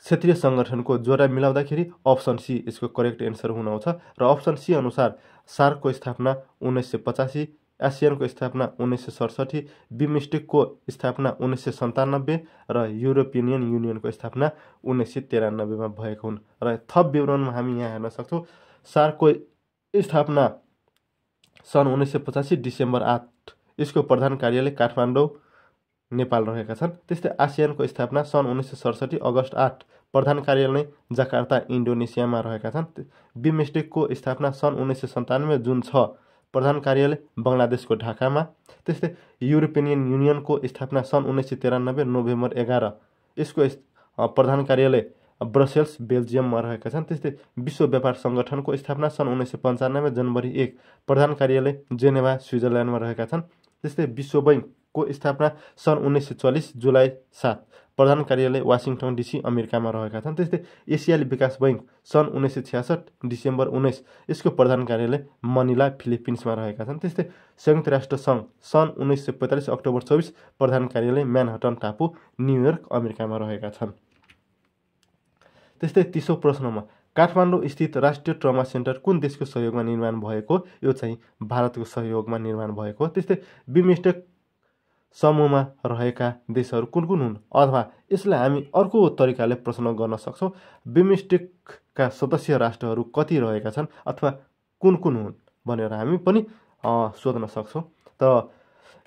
क्षेत्रीय सङ्गठनको जोडा मिलाउँदाखेरि अप्सन सी यसको करेक्ट एन्सर हुनुहुन्छ र अप्सन सी अनुसार सार्कको स्थापना 1985, आसियानको स्थापना 1967, बिमस्टेकको स्थापना 1997 र युरोपियन युनियनको स्थापना 1993मा भएको हुन्। र थप विवरणमा हामी यहाँ हेर्न सक्छौँ सार्कको स्थापना सन् 1985 डिसेम्बर 8, यसको प्रधान कार्यालय काठमाडौँ नेपाल रहेका छन्। त्यस्तै आसियानको स्थापना सन् 1967 अगस्त 8, प्रधान कार्यालय जकार्ता इन्डोनेसियामा रहेका छन्। बिमस्टेकको स्थापना सन् 1997 जुन 6, प्रधान कार्यालय बङ्गलादेशको ढाकामा। त्यस्तै युरोपियन युनियनको स्थापना सन् 1993 नोभेम्बर 11, यसको प्रधान कार्यालय ब्रसेल्स बेल्जियममा रहेका छन्। त्यस्तै विश्व व्यापार सङ्गठनको स्थापना सन् 1995 जनवरी 1, प्रधान कार्यालय जेनेभा स्विजरल्यान्डमा रहेका छन्। त्यस्तै विश्व बैङ्कको स्थापना सन् 1944 जुलाई 7, प्रधान कार्यालय वासिङटन डिसी अमेरिकामा रहेका छन्। त्यस्तै एसियाली विकास बैङ्क सन् 1966 डिसेम्बर 19, यसको प्रधान कार्यालय मनिला फिलिपिन्समा रहेका छन्। त्यस्तै संयुक्त राष्ट्र सङ्घ सन् 1945 अक्टोबर 24, प्रधान कार्यालय म्यानहट्टन टापु न्युयोर्क अमेरिकामा रहेका छन्। त्यस्तै 30औं प्रश्नमा काठमाडौँ स्थित राष्ट्रिय ट्रमा सेन्टर कुन देशको सहयोगमा निर्माण भएको? यो चाहिँ भारतको सहयोगमा निर्माण भएको। त्यस्तै बिमस्टेक समूहमा रहेका देशहरू कुन कुन हुन्? अथवा यसलाई हामी अर्को तरिकाले प्रश्न गर्न सक्छौँ, बिमस्टेकका सदस्य राष्ट्रहरू कति रहेका छन् अथवा कुन कुन हुन् भनेर हामी पनि सोध्न सक्छौँ। तर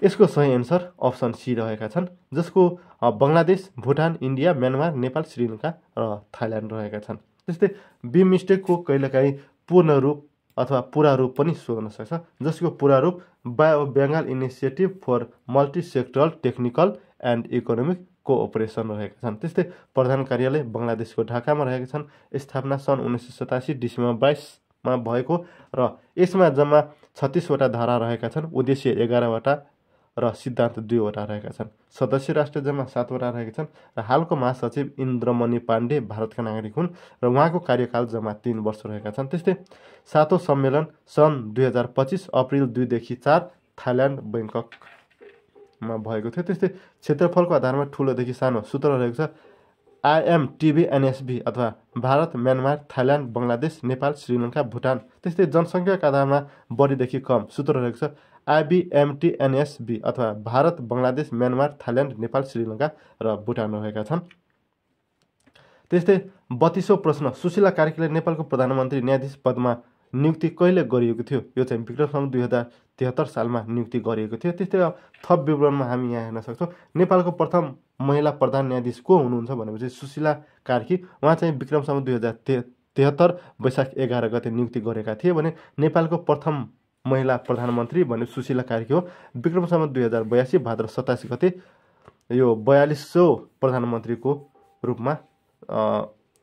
यसको सही एन्सर अप्सन सी रहेका छन्, जसको बङ्गलादेश, भुटान, इन्डिया, म्यानमार, नेपाल, श्रीलङ्का र थाइल्यान्ड रहेका छन्। त्यस्तै बिमस्टेकको कहिलेकाहीँ पूर्ण रूप अथवा पुरा रूप पनि सोध्न सक्छ, जसको पुरा रूप bay of Bengal initiative for multi sectoral technical and economic cooperation रहेका छन्। त्यस्तै प्रधान कार्यालय बङ्गलादेशको ढाकामा रहेका छन्। स्थापना सन् 1987 डिसेम्बर 22मा भएको र यसमा जम्मा 36 वटा धारा रहेका छन्, उद्देश्य 11 वटा र सिद्धान्त 2 वटा रहेका छन्। सदस्य राष्ट्र जम्मा 7 वटा रहेका छन् र हालको महासचिव इन्द्रमणि पाण्डे भारतका नागरिक हुन् र उहाँको कार्यकाल जम्मा 3 वर्ष रहेका छन्। त्यस्तै 7औं सम्मेलन सन् 2025 अप्रिल 2 देखि 4 थाइल्यान्ड बैङ्ककमा भएको थियो। त्यस्तै क्षेत्रफलको आधारमा ठुलोदेखि सानो सूत्र रहेको छ IMTB-NSB अथवा भारत, म्यानमार, थाइल्यान्ड, बङ्गलादेश, नेपाल, श्रीलङ्का, भुटान। त्यस्तै जनसङ्ख्याका आधारमा बढीदेखि कम सूत्र रहेको छ IBMTNSB अथवा भारत, बङ्गलादेश, म्यानमार, थाइल्यान्ड, नेपाल, श्रीलङ्का र भुटान रहेका छन्। त्यस्तै 32औं प्रश्न सुशीला कार्कीलाई नेपालको प्रधानमन्त्री न्यायाधीश पदमा नियुक्ति कहिले गरिएको थियो? यो चाहिँ विक्रम सम्वत 2073 सालमा नियुक्ति गरिएको थियो। त्यस्तै थप विवरणमा हामी यहाँ हेर्न सक्छौँ नेपालको प्रथम महिला प्रधान न्यायाधीश को हुनुहुन्छ भनेपछि सुशीला कार्की। उहाँ चाहिँ विक्रम सम्वत 1973 वैशाख 11 गते नियुक्ति गरेका थिए भने नेपालको प्रथम महिला प्रधानमन्त्री भने सुशीला कार्की हो। विक्रम सम्वत 2082 भाद्र 27 गते यो 42औं प्रधानमन्त्रीको रूपमा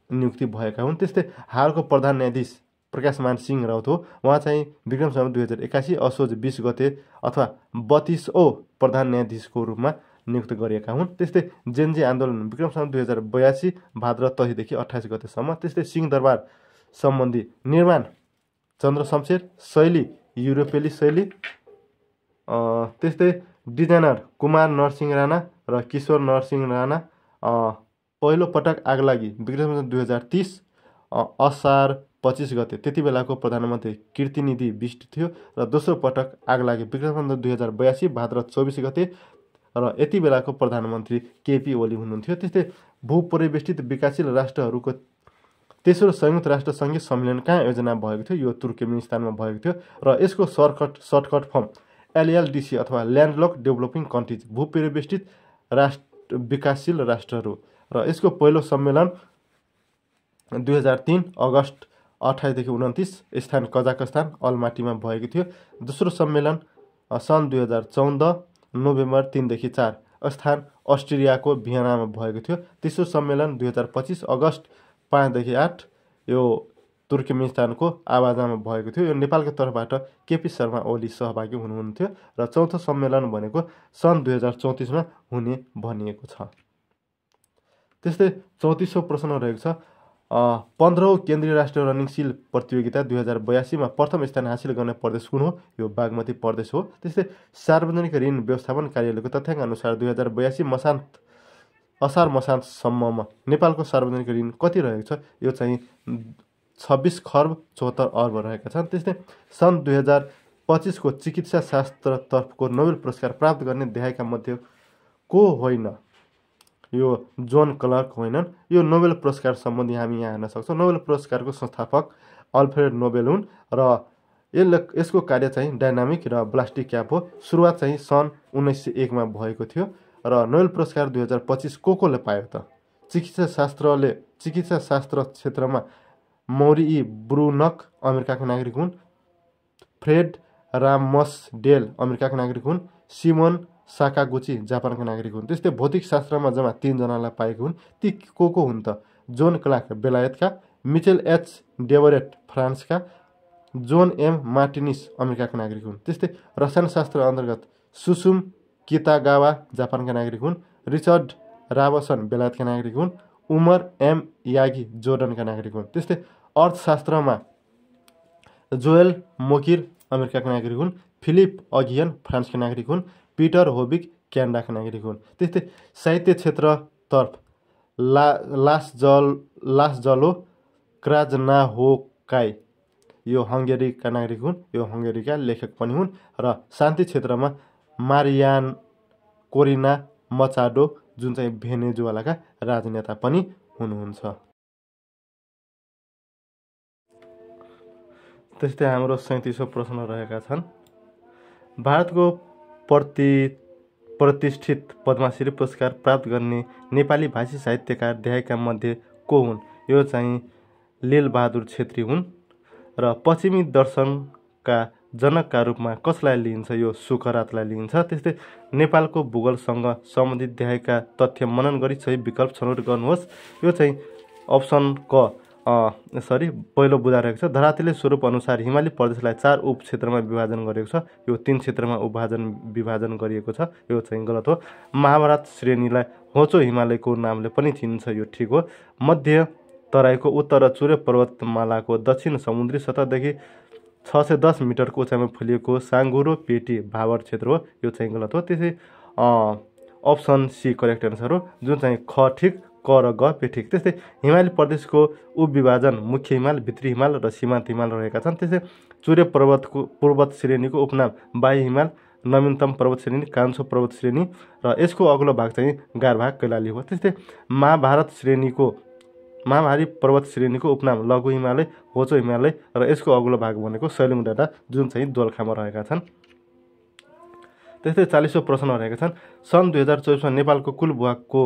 नियुक्ति भएका हुन्। त्यस्तै हालको प्रधान न्यायाधीश प्रकाशमान सिंह राउत हो। उहाँ चाहिँ विक्रम सम्वत 2081 असोज 20 गते अथवा 32औं प्रधान न्यायाधीशको रूपमा नियुक्त गरिएका हुन्। त्यस्तै जेनजी आन्दोलन विक्रम सम्वत 2082 भाद्र 23 देखि 28 गतेसम्म। त्यस्तै सिंहदरबार सम्बन्धी निर्माण चन्द्र शमशेर, शैली युरोपेली शैली, त्यस्तै डिजाइनर कुमार नरसिंह राणा र किशोर नरसिंह राणा। पहिलो पटक आगलागी विक्रम सम्वत 2030 असार 25 गते, त्यति बेलाको प्रधानमन्त्री कीर्तिनिधि बिष्ट थियो र दोस्रो पटक आगलागी विक्रम सम्वत 2082 भाद्र 24 गते र यति बेलाको प्रधानमन्त्री केपी ओली हुनुहुन्थ्यो। त्यस्तै भूपरिवेष्टित विकासशील राष्ट्रहरूको तेस्रो संयुक्त राष्ट्र सङ्घीय सम्मेलन कहाँ योजना भएको थियो? यो तुर्कमेनिस्तानमा भएको थियो र यसको सर्टकट फर्म एलएलडिसी अथवा ल्यान्डलक डेभलपिङ कन्ट्रिज, भूपरिवेष्टित राष्ट्र विकासशील राष्ट्रहरू। र यसको पहिलो सम्मेलन 2003 अगस्त 28 देखि 29 स्थान कजाकस्तान अलमाटीमा भएको थियो। दोस्रो सम्मेलन सन् 2014 नोभेम्बर 3 देखि 4 स्थान अस्ट्रेलियाको भियनामा भएको थियो। तेस्रो सम्मेलन 2025 अगस्त 5 देखि 8 यो तुर्कमेनिस्तानको आवाजामा भएको थियो। यो नेपालको तर्फबाट केपी शर्मा ओली सहभागी हुनुहुन्थ्यो र चौथो सम्मेलन भनेको सन् 2034 मा हुने भनिएको छ। त्यस्तै 34औं प्रश्न रहेको छ 15औं केन्द्रीय राष्ट्रिय रनिङ सिल प्रतियोगिता 2082 मा प्रथम स्थान हासिल गर्ने प्रदेश कुन हो? यो बागमती प्रदेश हो। त्यस्तै सार्वजनिक ऋण व्यवस्थापन कार्यालयको तथ्याङ्क अनुसार 2082 असार मसान्तसम्ममा नेपालको सार्वजनिक ऋण कति रहेको छ? यो चाहिँ 26 खर्ब 74 अर्ब रहेका छन्। त्यस्तै सन् 2025 को चिकित्सा शास्त्रतर्फको नोबेल पुरस्कार प्राप्त गर्ने देखाएका मध्ये को होइन? यो जोन क्लार्क होइनन्। यो नोबेल पुरस्कार सम्बन्धी हामी यहाँ हेर्न सक्छौँ। नोबेल पुरस्कारको संस्थापक अल्फ्रेड नोबेल हुन् र यसको कार्य चाहिँ डायनामिक र ब्लास्टिक क्याप हो। सुरुवात चाहिँ सन् 1901 मा भएको थियो र नोबेल पुरस्कार 2025 कोले पायो त? चिकित्सा शास्त्र क्षेत्रमा मौरी ई ब्रुनक अमेरिकाका नागरिक हुन्, फ्रेड रामसडेल अमेरिकाका नागरिक हुन्, सिमोन साकागुची जापानका नागरिक हुन्। त्यस्तै भौतिक शास्त्रमा जम्मा 3 जनालाई पाएको हुन्। ती को हुन् त? जोन क्लार्क बेलायतका, मिचेल एच डेभरेट फ्रान्सका, जोन एम मार्टिनिस अमेरिकाका नागरिक हुन्। त्यस्तै रसायनशास्त्र अन्तर्गत सुसुम कितागावा जापानका नागरिक हुन्, रिचर्ड राबसन बेलायतका नागरिक हुन्, उमर एम यागी जोर्डनका नागरिक हुन्। त्यस्तै अर्थशास्त्रमा जोएल मोकिर अमेरिकाका नागरिक हुन्, फिलिप अगियन फ्रान्सका नागरिक हुन्, पिटर होबिक क्यानाडाका नागरिक हुन्। त्यस्तै साहित्य क्षेत्रतर्फ लासजलो क्राजनाहोकाई यो हङ्गेरीका नागरिक हुन्, यो हङ्गेरीका लेखक पनि हुन्। र शान्ति क्षेत्रमा मारियान कोरिना मचाडो जुन चाहिँ भेनेजुएलाका राजनेता पनि हुनुहुन्छ। त्यस्तै हाम्रो 37औं प्रश्न रहेका छन् भारतको प्रतिष्ठित पद्मश्री पुरस्कार प्राप्त गर्ने नेपाली भाषी साहित्यकार देहाएका मध्ये को हुन्? यो चाहिँ लीलबहादुर छेत्री हुन्। र पश्चिमी दर्शनका जनकका रूपमा कसलाई लिइन्छ? यो सुकरातलाई लिइन्छ। त्यस्तै नेपालको भूगोलसँग सम्बन्धित देहाएका तथ्य मनन गरी सही विकल्प छनौट गर्नुहोस्। यो चाहिँ अप्सन क पहिलो बुझा रहेको छ। धरातलीय स्वरूप अनुसार हिमाली प्रदेशलाई 4 उपक्षेत्रमा विभाजन गरेको छ। यो 3 क्षेत्रमा विभाजन गरिएको छ। यो चाहिँ गलत हो। महाभारत श्रेणीलाई होचो हिमालयको नामले पनि चिनिन्छ। यो ठिक हो। मध्य तराईको उत्तर र चुरे पर्वतमालाको दक्षिण समुद्री सतहदेखि 610 मिटरको उचाइमा फैलिएको साङ्गुरो पेटी भावर क्षेत्र हो। यो चाहिँ गलत हो। त्यसै अप्सन सी करेक्ट एन्सर हो, जुन चाहिँ ख ठिक, क र ग पे ठिक। त्यस्तै हिमाली प्रदेशको उपविभाजन मुख्य हिमाल, भित्री हिमाल र सीमान्त हिमाल रहेका छन्। त्यस्तै चुरे पर्वत श्रेणीको उपनाम बाह्य हिमाल, नवीनतम पर्वत श्रेणी कान्छो पर्वत श्रेणी र यसको अग्लो भाग चाहिँ गारभाग कैलाली हो। त्यस्तै महाभारी पर्वत श्रेणीको उपनाम लघु हिमालय, होचो हिमालय र यसको अग्लो भाग भनेको सैलुङ डाँडा जुन चाहिँ दोलखामा रहेका छन्। त्यस्तै 40औं प्रश्न रहेका छन् सन् 2024 मा नेपालको कुल भूभागको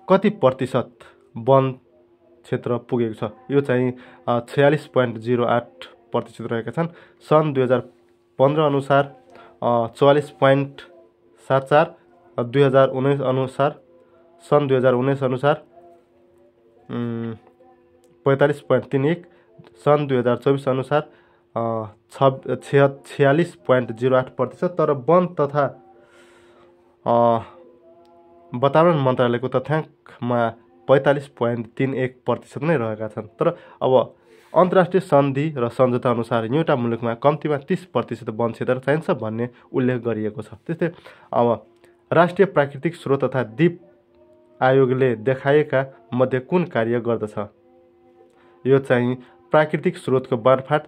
कति प्रतिशत वन क्षेत्र पुगेको छ। यो चाहिँ 46.08% रहेका छन्। सन् 2015 अनुसार 44.74, 2019 अनुसार सन् 2019 अनुसार 45.31, सन् 2024 अनुसार 46.08%। तर वन तथा वातावरण मन्त्रालयको तथ्याङ्कमा 45.31% नै रहेका छन्। तर अब अन्तर्राष्ट्रिय सन्धि र सम्झौता अनुसार एउटा मुलुकमा कम्तीमा 30% वन क्षेत्र चाहिन्छ भन्ने उल्लेख गरिएको छ। त्यस्तै अब राष्ट्रिय प्राकृतिक स्रोत तथा द्वीप आयोगले देखाएका मध्ये कुन कार्य गर्दछ? यो चाहिँ प्राकृतिक स्रोतको बाँडफाँड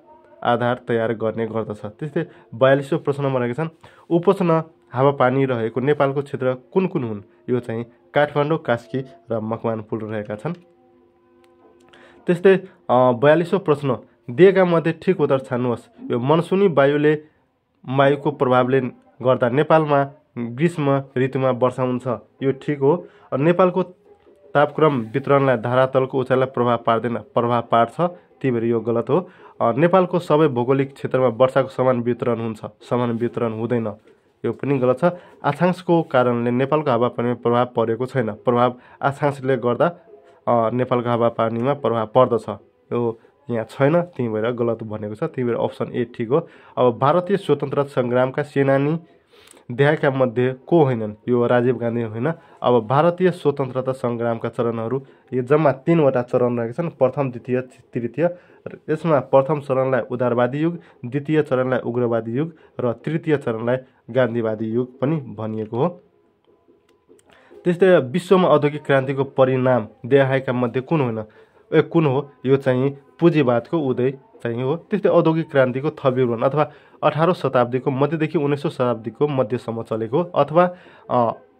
आधार तयार गर्ने गर्दछ। त्यस्तै 42औं प्रश्नमा रहेका छन्, उपोष्ण हावापानी रहेको नेपालको क्षेत्र कुन कुन हुन्? यो चाहिँ काठमाडौँ, कास्की र मकवानपुर रहेका छन्। त्यस्तै 42औं प्रश्न, दिएका मध्ये ठिक उत्तर छान्नुहोस्। यो मनसुनी वायुको प्रभावले गर्दा नेपालमा ग्रीष्म ऋतुमा वर्षा हुन्छ, यो ठिक हो। नेपालको तापक्रम वितरणलाई धरातलको उचाइलाई प्रभाव पार्दैन, प्रभाव पार्छ, त्यही भएर यो गलत हो। नेपालको सबै भौगोलिक क्षेत्रमा वर्षाको समान वितरण हुन्छ, समान वितरण हुँदैन, यो पनि गलत छ। अक्षांशको कारणले नेपालको हावापानीमा प्रभाव परेको छैन, प्रभाव अक्षांशले गर्दा नेपालको हावापानीमा प्रभाव पर्दछ, यो यहाँ छैन, त्यही भएर गलत भनेको छ। त्यही भएर अप्सन ए ठिक हो। अब भारतीय स्वतन्त्रता सङ्ग्रामका सेनानी देखाएका मध्ये को होइनन्? यो राजीव गान्धी होइन। अब भारतीय स्वतन्त्रता सङ्ग्रामका चरणहरू यो जम्मा 3वटा चरण रहेका छन्, प्रथम, द्वितीय, तृतीय। यसमा प्रथम चरणलाई उदारवादी युग, द्वितीय चरणलाई उग्रवादी युग र तृतीय चरणलाई गान्धीवादी युग पनि भनिएको हो। त्यस्तै विश्वमा औद्योगिक क्रान्तिको परिणाम देखाएका मध्ये कुन हो? यो चाहिँ पुँजीवादको उदय चाहिँ हो। त्यस्तै औद्योगिक क्रान्तिको थप विवरण अथवा 18औं शताब्दीको मध्यदेखि 19औं शताब्दीको मध्यसम्म चलेको, अथवा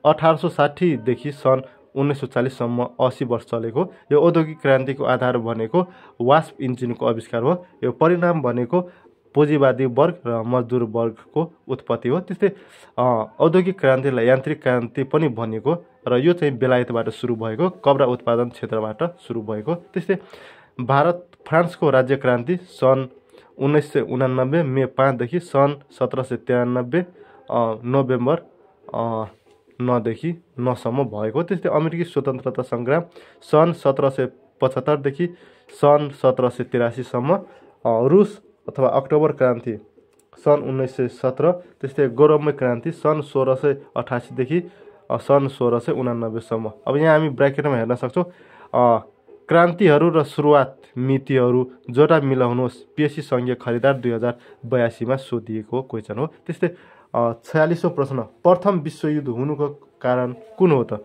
1860 देखि सन् 1940 सम्म 80 वर्ष चलेको। यो औद्योगिक क्रान्तिको आधार भनेको वास्प इन्जिनको आविष्कार हो। यो परिणाम भनेको पुँजीवादी वर्ग र मजदुर वर्गको उत्पत्ति हो। त्यस्तै औद्योगिक क्रान्तिलाई यान्त्रिक क्रान्ति पनि भनिएको र यो चाहिँ बेलायतबाट सुरु भएको, कपडा उत्पादन क्षेत्रबाट सुरु भएको। त्यस्तै फ्रान्सको राज्य क्रान्ति सन् 1989 मे 5 देखि सन् 1793 नोभेम्बर 9 देखि 9 सम्म भएको। त्यस्तै अमेरिकी स्वतन्त्रता सङ्ग्राम सन् 1775 देखि सन् 1783 सम्म। रुस अथवा अक्टोबर क्रान्ति सन् 1917। त्यस्तै गौरवमय क्रान्ति सन् 1688 देखि सन् 1689 सम्म। अब यहाँ हामी ब्राकेटमा हेर्न सक्छौँ, क्रान्तिहरू र सुरुवात मितिहरू जोडा मिलाउनुहोस्। पिएससी सङ्घीय खरिदार 2082 सोधिएको क्वेसन हो। त्यस्तै 46औं प्रश्न, प्रथम विश्वयुद्ध हुनुको कारण कुन हो त?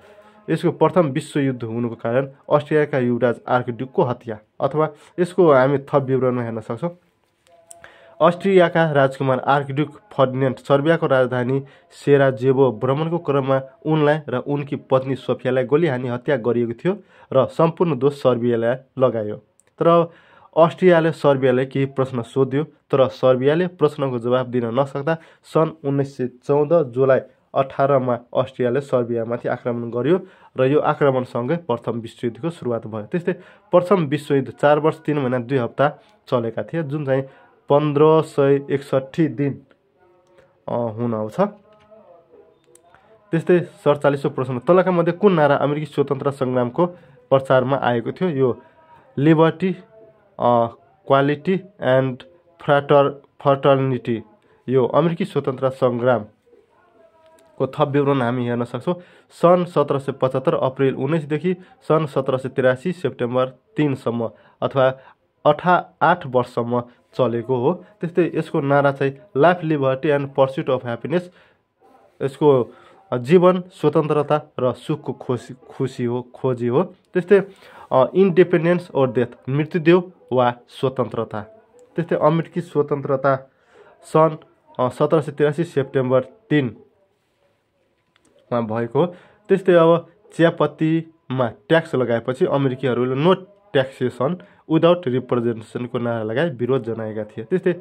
यसको प्रथम विश्वयुद्ध हुनुको कारण अस्ट्रियाका युवराज आर्कड्युकको हत्या, अथवा यसको हामी थप विवरणमा हेर्न सक्छौँ। अस्ट्रियाका राजकुमार आर्कड्युक फर्डिनेन्ड सर्बियाको राजधानी सेराजेभो भ्रमणको क्रममा उनलाई र उनकी पत्नी सोफियालाई गोली हानी हत्या गरिएको थियो र सम्पूर्ण दोष सर्बियालाई लगायो। तर अस्ट्रियाले सर्बियालाई केही प्रश्न सोध्यो, तर सर्बियाले प्रश्नको जवाफ दिन नसक्दा सन् 1914 जुलाई 18 अस्ट्रियाले सर्बियामाथि आक्रमण गर्यो र यो आक्रमणसँगै प्रथम विश्वयुद्धको सुरुवात भयो। त्यस्तै प्रथम विश्वयुद्ध 4 वर्ष 3 महिना 2 हप्ता चलेका थिए, जुन चाहिँ 1561 दिन हुन आउँछ। त्यस्तै 47औं प्रश्न, तलका मध्ये कुन नारा अमेरिकी स्वतन्त्र सङ्ग्रामको प्रचारमा आएको थियो? यो लिबर्टी, क्वालिटी एन्ड फ्राटर्निटी। यो अमेरिकी स्वतन्त्र सङ्ग्रामको थप विवरण हामी हेर्न सक्छौँ। सन् 1775 अप्रिल 19 देखि सन् 1783 सेप्टेम्बर 3 सम्म, अथवा 8 वर्षसम्म चलेको हो। त्यस्तै यसको नारा चाहिँ life, liberty and pursuit of happiness. यसको जीवन, स्वतन्त्रता र सुखको खोजी हो। त्यस्तै इन्डिपेन्डेन्स ओर डेथ, मृत्युदेव वा स्वतन्त्रता। त्यस्तै अमेरिकी स्वतन्त्रता सन् 1783 सेप्टेम्बर 3 मा भएको हो। त्यस्तै अब चियापत्तीमा ट्याक्स लगाएपछि अमेरिकीहरूले नो ट्याक्सेसन विदाउट रिप्रेजेन्टेसनको नारा लगाए विरोध जनाएका थिए। त्यस्तै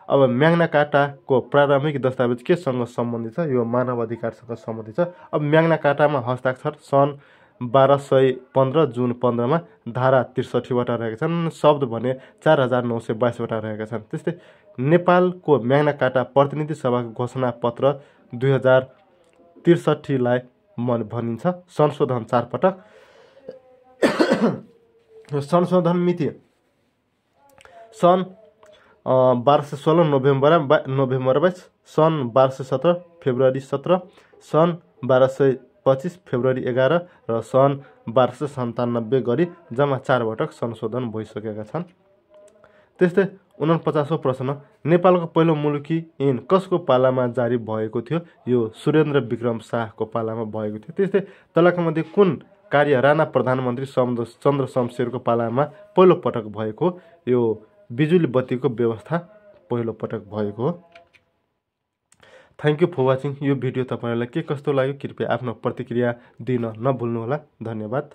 अब म्याग्ना कार्टाको प्रारम्भिक दस्तावेज केसँग सम्बन्धित छ? यो मानव अधिकारसँग सम्बन्धित छ। अब म्याग्ना कार्टामा हस्ताक्षर सन् 1215 जुन 15मा धारा 63वटा रहेका छन्। शब्द भने 4922वटा रहेका छन्। त्यस्तै नेपालको म्याग्नाकार्टा प्रतिनिधि सभाको घोषणा पत्र 2063लाई भनिन्छ। संशोधन 4 पटक। संशोधन मिति सन् 1216 नोभेम्बर 22, सन् 1217 फेब्रुअरी 17, सन् 1225 फेब्रुअरी 11 र सन् 1297 गरी जम्मा 4 पटक संशोधन भइसकेका छन्। त्यस्तै 49औं प्रश्न, नेपालको पहिलो मुलुकी ऐन कसको पालामा जारी भएको थियो? यो सुरेन्द्र विक्रम शाहको पालामा भएको थियो। त्यस्तै तलका मध्ये कुन कार्य राणा प्रधानमन्त्री चन्द्र शमशेरको पालामा पहिलो पटक भएको? यो बिजुली बत्तीको व्यवस्था पहिलो पटक भएको हो। Thank you for watching. यो भिडियो तपाईँहरूलाई के कस्तो लाग्यो कृपया आफ्नो प्रतिक्रिया दिन नभुल्नुहोला। धन्यवाद।